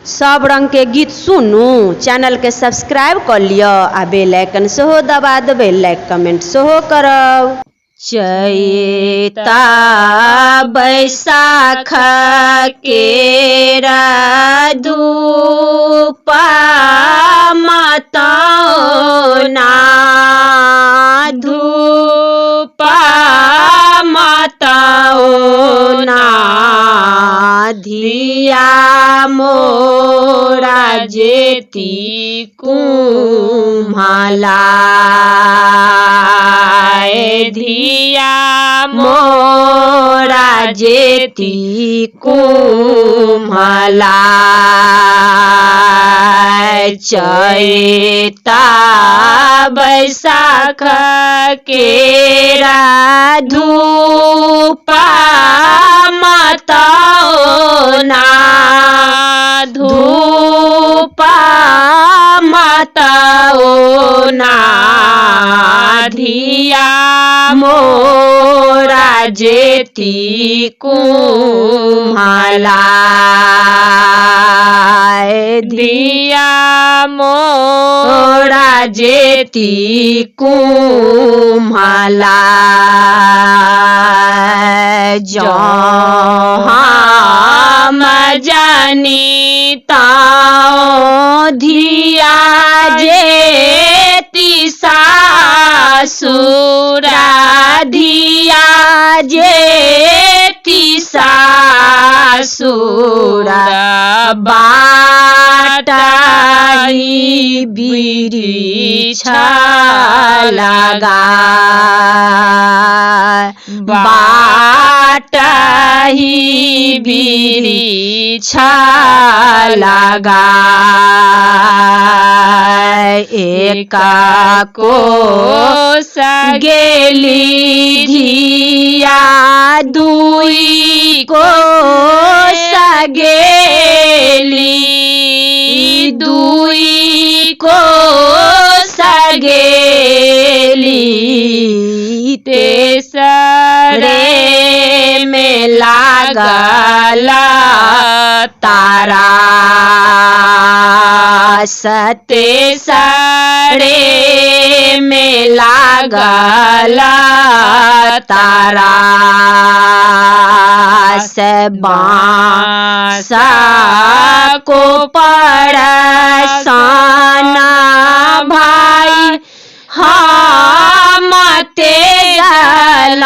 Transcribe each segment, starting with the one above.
सब रंग के गीत सुनू चैनल के सब्सक्राइब कर लियो आ बेल आइकन सेहो दबा देबै लाइक कमेंट सेहो करब। चैता बैसाख केरा धूपा मतौना धूपा मतौना धिया मोरा जेती कुम्हाला धिया मोरा जेती कुम्हाला चैता बैसाख केरा धूपा मतौना धूपा मतौना धिया मोरा जेती कुम्हाला धिया मोरा जेती कुम्हाला हम जानी ताओ धिया जेती सासुरा धिया जेती सासुरा बाटाई बिरिछा लगा बाटाही बिरिछा लगा एका को गेली धिया दुई को सगेली दुई को सगेली तेसरे में लागला तारा तेसरे में लागला तारा से बांसा को पड़साना भाई हम तेजलाओ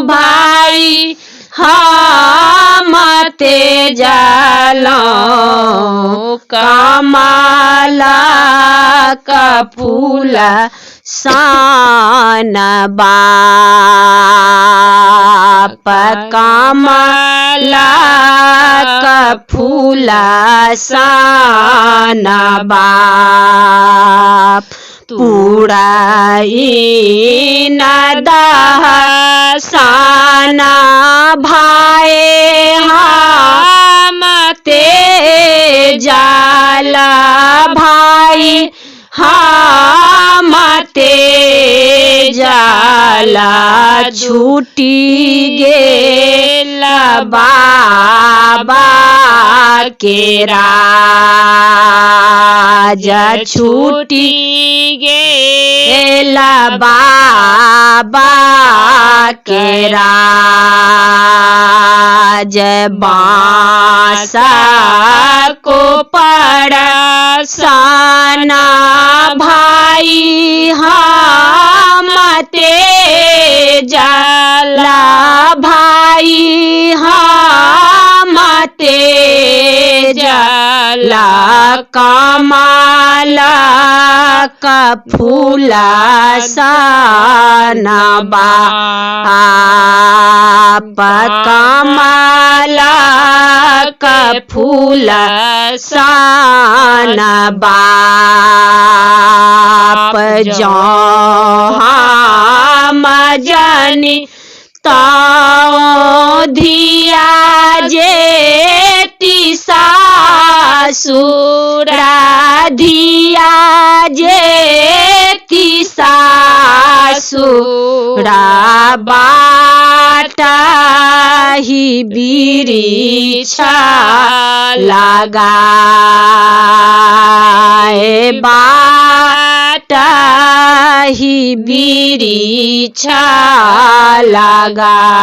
भाई हम तेजलाओ कमला का फूल सान बाप कमला का फूल सान बाप पुराई नदह साना भाई हम तेजला भाई हम तेजला छूटी गेला बाबा के राजा छूटी गेला बाबा के राज बांसा को पड़साना भाई हम तेजला भाई हम तेजला कमला का फूल सान बाप कमला का फूल सान बाप हम जानी ताओ धिया जेती सासुरा धिया जेती सासुरा बाट बाटाही वृक्ष लगाए बाटाही वृक्ष लगाए।